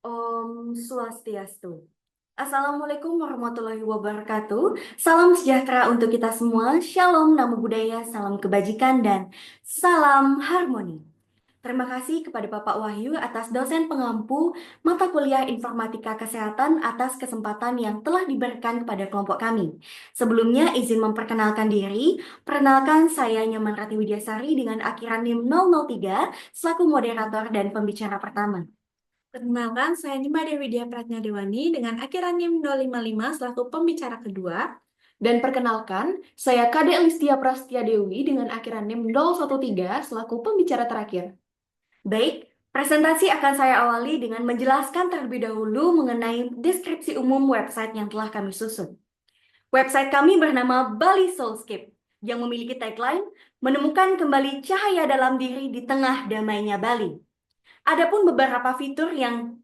Om Swastiastu. Assalamualaikum warahmatullahi wabarakatuh. Salam sejahtera untuk kita semua. Shalom, namo buddhaya, salam kebajikan, dan salam harmoni. Terima kasih kepada Bapak Wahyu atas dosen pengampu mata kuliah Informatika Kesehatan atas kesempatan yang telah diberikan kepada kelompok kami. Sebelumnya izin memperkenalkan diri. Perkenalkan saya Nyoman Rati Widyasari dengan akhiran NIM 003 selaku moderator dan pembicara pertama. Perkenalkan, saya Nima Dewi Dia Pratnadewani dengan akhiran NIM 255 selaku pembicara kedua. Dan perkenalkan, saya Kade Listia Prastia Dewi dengan akhiran NIM 013 selaku pembicara terakhir. Baik, presentasi akan saya awali dengan menjelaskan terlebih dahulu mengenai deskripsi umum website yang telah kami susun. Website kami bernama Bali Soulscape, yang memiliki tagline, menemukan kembali cahaya dalam diri di tengah damainya Bali. Adapun beberapa fitur yang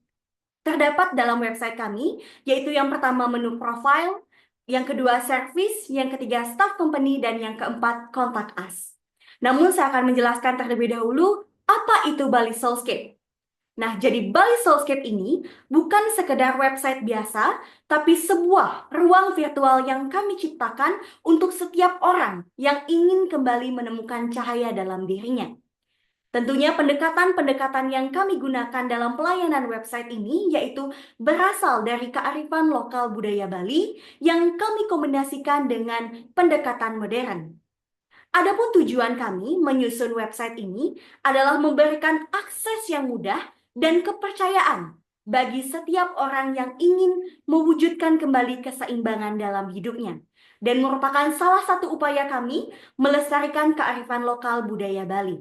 terdapat dalam website kami, yaitu yang pertama menu profile, yang kedua service, yang ketiga staff company, dan yang keempat contact us. Namun saya akan menjelaskan terlebih dahulu apa itu Bali Soulscape. Nah, jadi Bali Soulscape ini bukan sekedar website biasa, tapi sebuah ruang virtual yang kami ciptakan untuk setiap orang yang ingin kembali menemukan cahaya dalam dirinya. Tentunya pendekatan-pendekatan yang kami gunakan dalam pelayanan website ini yaitu berasal dari kearifan lokal budaya Bali yang kami kombinasikan dengan pendekatan modern. Adapun tujuan kami menyusun website ini adalah memberikan akses yang mudah dan kepercayaan bagi setiap orang yang ingin mewujudkan kembali keseimbangan dalam hidupnya dan merupakan salah satu upaya kami melestarikan kearifan lokal budaya Bali.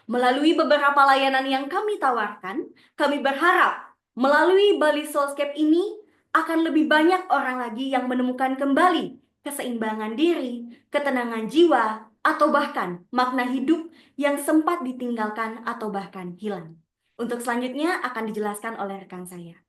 Melalui beberapa layanan yang kami tawarkan, kami berharap melalui Bali Soulscape ini akan lebih banyak orang lagi yang menemukan kembali keseimbangan diri, ketenangan jiwa, atau bahkan makna hidup yang sempat ditinggalkan atau bahkan hilang. Untuk selanjutnya akan dijelaskan oleh rekan saya.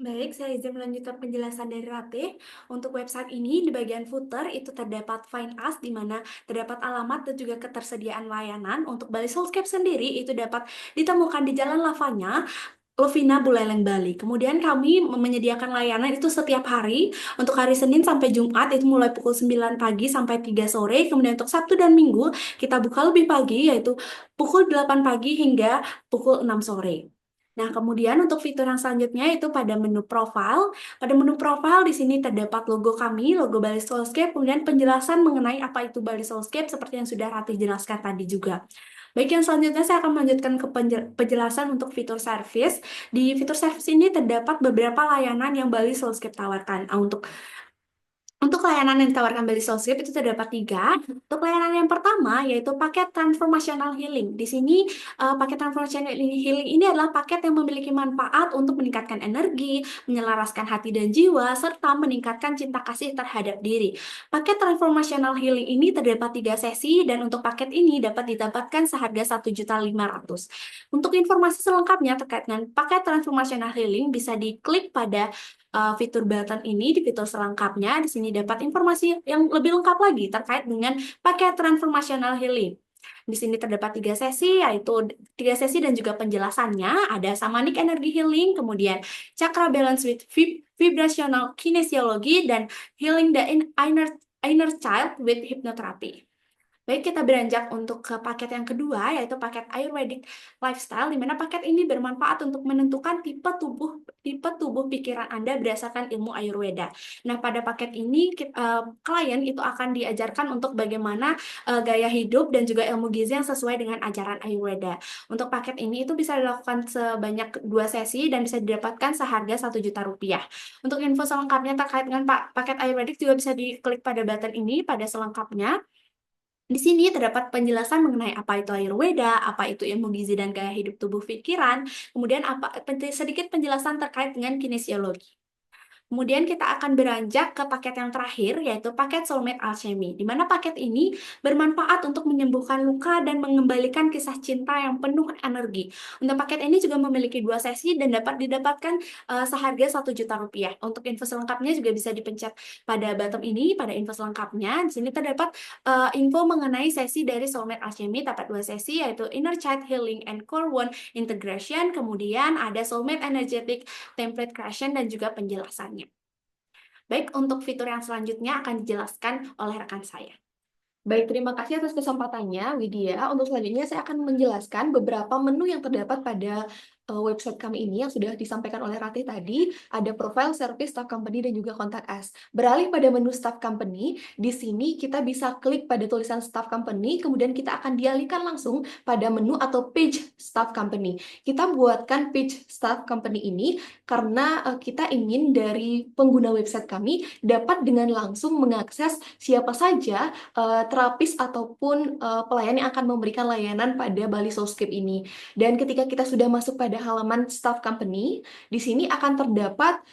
Baik, saya izin melanjutkan penjelasan dari Ratih. Untuk website ini, di bagian footer itu terdapat Find Us, di mana terdapat alamat dan juga ketersediaan layanan. Untuk Bali Soulscape sendiri, itu dapat ditemukan di Jalan Lavanya, Lovina, Buleleng, Bali. Kemudian kami menyediakan layanan itu setiap hari. Untuk hari Senin sampai Jumat itu mulai pukul 9 pagi sampai 3 sore. Kemudian untuk Sabtu dan Minggu kita buka lebih pagi, yaitu pukul 8 pagi hingga pukul 6 sore. Nah, kemudian untuk fitur yang selanjutnya itu pada menu profile. Pada menu profile di sini terdapat logo kami, logo Bali Soulscape, kemudian penjelasan mengenai apa itu Bali Soulscape seperti yang sudah Ratih jelaskan tadi juga. Baik, yang selanjutnya saya akan melanjutkan ke penjelasan untuk fitur service. Di fitur service ini terdapat beberapa layanan yang Bali Soulscape tawarkan. Untuk layanan yang ditawarkan Bali Soulscape itu terdapat 3. Untuk layanan yang pertama yaitu paket transformational healing. Di sini paket transformational healing ini adalah paket yang memiliki manfaat untuk meningkatkan energi, menyelaraskan hati dan jiwa, serta meningkatkan cinta kasih terhadap diri. Paket transformational healing ini terdapat 3 sesi dan untuk paket ini dapat didapatkan seharga 1.500.000. Untuk informasi selengkapnya terkait dengan paket transformational healing bisa diklik pada fitur button ini di fitur selengkapnya. Di sini dapat informasi yang lebih lengkap lagi terkait dengan paket transformational healing. Di sini terdapat 3 sesi, yaitu 3 sesi dan juga penjelasannya. Ada Shamanic Energy Healing, kemudian Chakra Balance with Vibrational Kinesiology, dan Healing the Inner Child with Hypnotherapy. Baik, kita beranjak untuk ke paket yang kedua, yaitu paket Ayurvedic Lifestyle, di mana paket ini bermanfaat untuk menentukan tipe tubuh pikiran Anda berdasarkan ilmu Ayurveda. Nah, pada paket ini klien itu akan diajarkan untuk bagaimana gaya hidup dan juga ilmu gizi yang sesuai dengan ajaran Ayurveda. Untuk paket ini itu bisa dilakukan sebanyak 2 sesi dan bisa didapatkan seharga 1 juta rupiah. Untuk info selengkapnya terkait dengan paket Ayurvedic juga bisa diklik pada button ini pada selengkapnya. Di sini terdapat penjelasan mengenai apa itu Ayurveda, apa itu ilmu gizi dan gaya hidup tubuh pikiran, kemudian sedikit penjelasan terkait dengan kinesiologi. Kemudian kita akan beranjak ke paket yang terakhir, yaitu paket Soulmate Alchemy, di mana paket ini bermanfaat untuk menyembuhkan luka dan mengembalikan kisah cinta yang penuh energi. Untuk paket ini juga memiliki 2 sesi dan dapat didapatkan seharga 1 juta rupiah. Untuk info selengkapnya juga bisa dipencet pada bottom ini, pada info selengkapnya. Di sini terdapat info mengenai sesi dari Soulmate Alchemy, dapat 2 sesi, yaitu Inner Child Healing and Core Wound Integration, kemudian ada Soulmate Energetic Template Creation, dan juga penjelasannya. Baik, untuk fitur yang selanjutnya akan dijelaskan oleh rekan saya. Baik, terima kasih atas kesempatannya, Widya. Untuk selanjutnya, saya akan menjelaskan beberapa menu yang terdapat pada website kami ini yang sudah disampaikan oleh Ratih tadi. Ada profile, service, staff company, dan juga contact us. Beralih pada menu staff company, di sini kita bisa klik pada tulisan staff company, kemudian kita akan dialihkan langsung pada menu atau page staff company. Kita buatkan page staff company ini karena kita ingin dari pengguna website kami dapat dengan langsung mengakses siapa saja terapis ataupun pelayan yang akan memberikan layanan pada Bali Soulscape ini. Dan ketika kita sudah masuk pada halaman staff company, di sini akan terdapat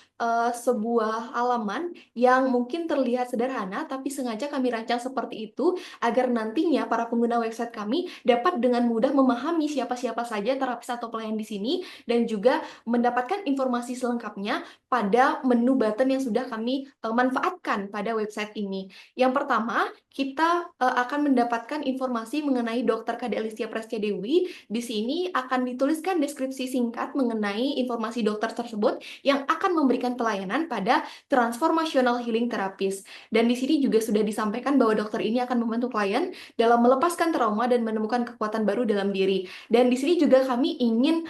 sebuah halaman yang mungkin terlihat sederhana, tapi sengaja kami rancang seperti itu agar nantinya para pengguna website kami dapat dengan mudah memahami siapa-siapa saja terapis atau pelayan di sini dan juga mendapatkan informasi selengkapnya pada menu button yang sudah kami manfaatkan pada website ini. Yang pertama, kita akan mendapatkan informasi mengenai Dr. Kade Alistia Prastia Dewi. Di sini akan dituliskan deskripsi singkat mengenai informasi dokter tersebut yang akan memberikan pelayanan pada transformational healing therapist. Dan di sini juga sudah disampaikan bahwa dokter ini akan membantu klien dalam melepaskan trauma dan menemukan kekuatan baru dalam diri. Dan di sini juga kami ingin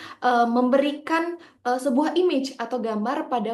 memberikan sebuah image atau gambar pada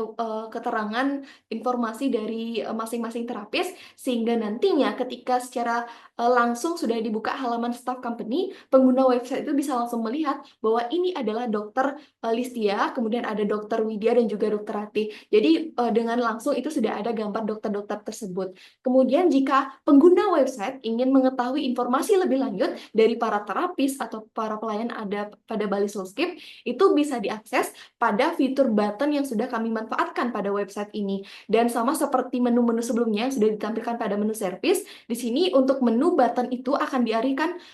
keterangan informasi dari masing-masing terapis, sehingga nantinya ketika secara langsung sudah dibuka halaman staff company, pengguna website itu bisa langsung melihat bahwa ini adalah dokter Listia, kemudian ada dokter Widya dan juga dokter Ratih. Jadi dengan langsung itu sudah ada gambar dokter-dokter tersebut. Kemudian jika pengguna website ingin mengetahui informasi lebih lanjut dari para terapis atau para pelayan ada pada Bali Soulscape, itu bisa diakses pada fitur button yang sudah kami manfaatkan pada website ini. Dan sama seperti menu-menu sebelumnya yang sudah ditampilkan pada menu service, di sini untuk menu button itu akan diarahkan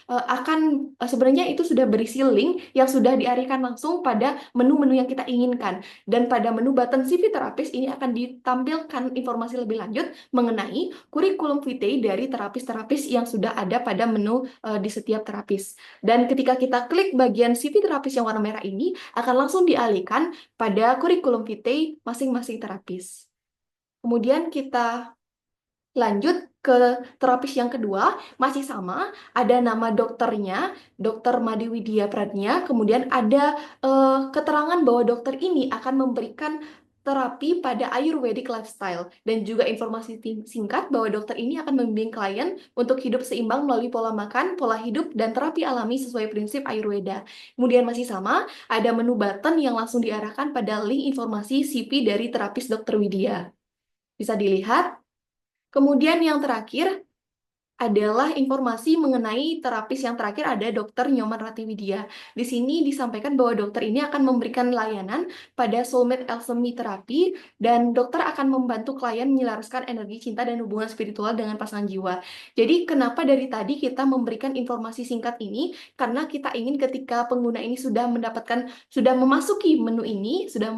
sebenarnya itu sudah berisi link yang sudah diarahkan langsung pada menu-menu yang kita inginkan. Dan pada menu button CV terapis ini akan ditampilkan informasi lebih lanjut mengenai kurikulum vitae dari terapis-terapis yang sudah ada pada menu di setiap terapis. Dan ketika kita klik bagian CV terapis yang warna merah ini, akan langsung dialihkan pada kurikulum vitae masing-masing terapis. Kemudian kita lanjut ke terapis yang kedua, masih sama, ada nama dokternya, Dr. Made Widya Pradnya, kemudian ada keterangan bahwa dokter ini akan memberikan terapi pada Ayurvedic lifestyle, dan juga informasi singkat bahwa dokter ini akan membimbing klien untuk hidup seimbang melalui pola makan, pola hidup, dan terapi alami sesuai prinsip Ayurveda. Kemudian masih sama, ada menu button yang langsung diarahkan pada link informasi CV dari terapis Dr. Widya. Bisa dilihat. Kemudian yang terakhir adalah informasi mengenai terapis yang terakhir, ada Dr. Nyoman Ratih Widya. Di sini disampaikan bahwa dokter ini akan memberikan layanan pada Soulmate Alchemy terapi, dan dokter akan membantu klien menyelaraskan energi cinta dan hubungan spiritual dengan pasangan jiwa. Jadi kenapa dari tadi kita memberikan informasi singkat ini? Karena kita ingin ketika pengguna ini sudah memasuki menu ini, sudah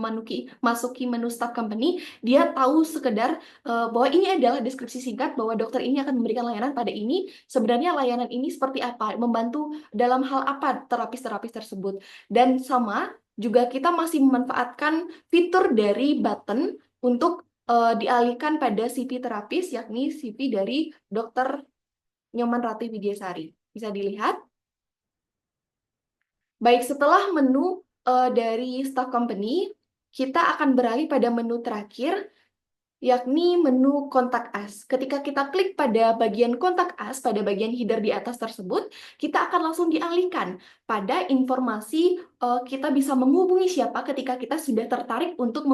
masuki menu staff company, dia tahu sekedar bahwa ini adalah deskripsi singkat bahwa dokter ini akan memberikan layanan pada ini. Sebenarnya layanan ini seperti apa, membantu dalam hal apa terapis-terapis tersebut. Dan sama juga kita masih memanfaatkan fitur dari button untuk dialihkan pada CV terapis, yakni CV dari Dr. Nyoman Ratih Widyasari. Bisa dilihat. Baik, setelah menu dari staff company, kita akan beralih pada menu terakhir, yakni menu kontak us. Ketika kita klik pada bagian kontak us, pada bagian header di atas tersebut, kita akan langsung dialihkan pada informasi kita bisa menghubungi siapa ketika kita sudah tertarik untuk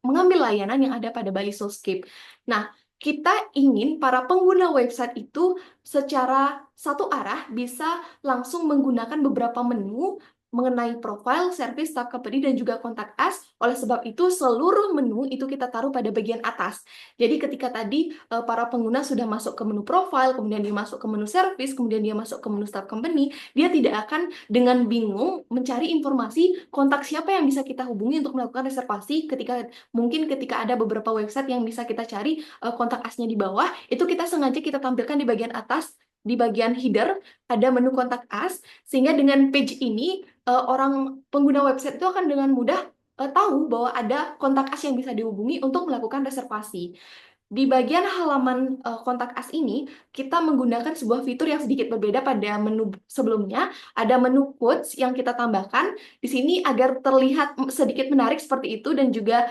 mengambil layanan yang ada pada Bali Soulscape. Nah, kita ingin para pengguna website itu secara satu arah bisa langsung menggunakan beberapa menu mengenai profile, service, tab company, dan juga kontak us. Oleh sebab itu, seluruh menu itu kita taruh pada bagian atas. Jadi ketika tadi para pengguna sudah masuk ke menu profile, kemudian dia masuk ke menu service, kemudian dia masuk ke menu tab company, dia tidak akan dengan bingung mencari informasi kontak siapa yang bisa kita hubungi untuk melakukan reservasi ketika ada beberapa website yang bisa kita cari kontak us-nya di bawah, itu kita sengaja kita tampilkan di bagian atas, di bagian header ada menu kontak us, sehingga dengan page ini orang pengguna website itu akan dengan mudah tahu bahwa ada kontak us yang bisa dihubungi untuk melakukan reservasi. Di bagian halaman kontak us ini, kita menggunakan sebuah fitur yang sedikit berbeda pada menu sebelumnya. Ada menu quotes yang kita tambahkan di sini agar terlihat sedikit menarik seperti itu, dan juga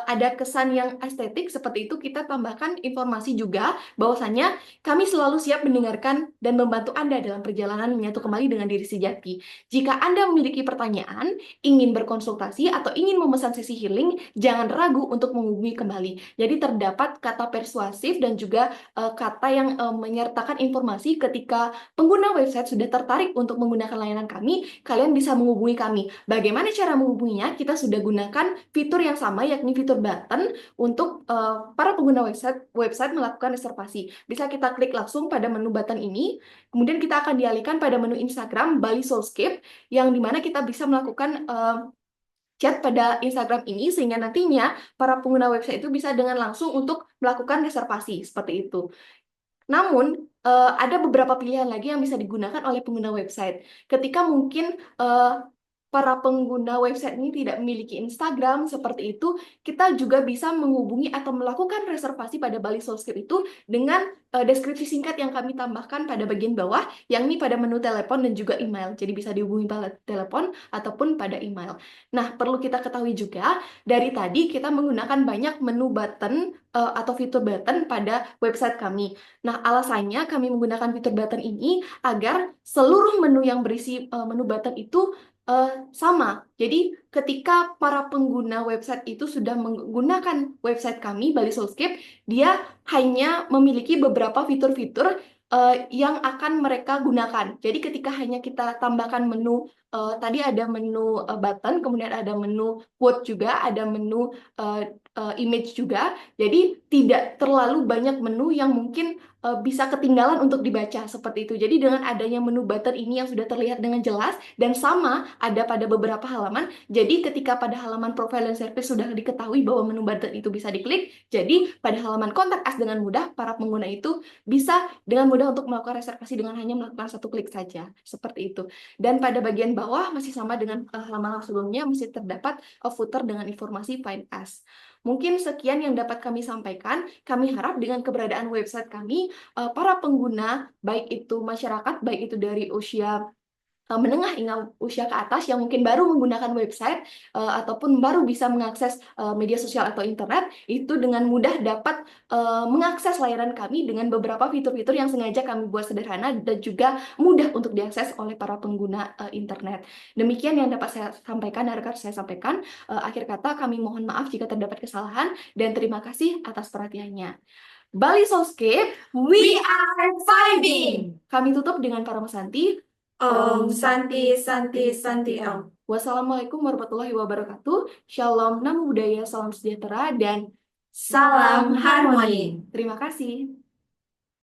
ada kesan yang estetik seperti itu. Kita tambahkan informasi juga bahwasanya kami selalu siap mendengarkan dan membantu Anda dalam perjalanan menyatu kembali dengan diri sejati. Jika Anda memiliki pertanyaan, ingin berkonsultasi, atau ingin memesan sesi healing, jangan ragu untuk menghubungi kembali. Jadi terdapat kata persuasif dan juga kata yang menyertakan informasi ketika pengguna website sudah tertarik untuk menggunakan layanan kami, kalian bisa menghubungi kami. Bagaimana cara menghubunginya? Kita sudah gunakan fitur yang sama, yakni fitur button untuk para pengguna website melakukan reservasi. Bisa kita klik langsung pada menu button ini, kemudian kita akan dialihkan pada menu Instagram Bali Soulscape, yang dimana kita bisa melakukan chat pada Instagram ini, sehingga nantinya para pengguna website itu bisa dengan langsung untuk melakukan reservasi seperti itu. Namun, ada beberapa pilihan lagi yang bisa digunakan oleh pengguna website. Ketika mungkin para pengguna website ini tidak memiliki Instagram seperti itu, kita juga bisa menghubungi atau melakukan reservasi pada Bali Soulscape itu dengan deskripsi singkat yang kami tambahkan pada bagian bawah, yakni pada menu telepon dan juga email. Jadi bisa dihubungi pada telepon ataupun pada email. Nah, perlu kita ketahui juga, dari tadi kita menggunakan banyak menu button atau fitur button pada website kami. Nah, alasannya kami menggunakan fitur button ini agar seluruh menu yang berisi menu button itu sama. Jadi ketika para pengguna website itu sudah menggunakan website kami, Bali Soulscape, dia hanya memiliki beberapa fitur-fitur yang akan mereka gunakan. Jadi ketika hanya kita tambahkan menu, tadi ada menu button, kemudian ada menu quote juga, ada menu image juga. Jadi tidak terlalu banyak menu yang mungkin bisa ketinggalan untuk dibaca seperti itu. Jadi dengan adanya menu button ini yang sudah terlihat dengan jelas dan sama ada pada beberapa halaman, jadi ketika pada halaman profile dan service sudah diketahui bahwa menu button itu bisa diklik, jadi pada halaman kontak us dengan mudah para pengguna itu bisa dengan mudah untuk melakukan reservasi dengan hanya melakukan satu klik saja, seperti itu. Dan pada bagian bawah masih sama dengan halaman sebelumnya, masih terdapat footer dengan informasi Find Us. Mungkin sekian yang dapat kami sampaikan. Kami harap dengan keberadaan website kami, para pengguna, baik itu masyarakat, baik itu dari usia menengah hingga usia ke atas yang mungkin baru menggunakan website ataupun baru bisa mengakses media sosial atau internet, itu dengan mudah dapat mengakses layanan kami dengan beberapa fitur-fitur yang sengaja kami buat sederhana dan juga mudah untuk diakses oleh para pengguna internet. Demikian yang dapat saya sampaikan dan rekan saya sampaikan. Akhir kata kami mohon maaf jika terdapat kesalahan dan terima kasih atas perhatiannya. Bali Soulscape, we are vibing! Kami tutup dengan Parama Santi. Om Santi Santi Santi Om. Wassalamualaikum warahmatullahi wabarakatuh. Shalom, namo buddhaya, salam sejahtera, dan Salam harmoni. terima kasih.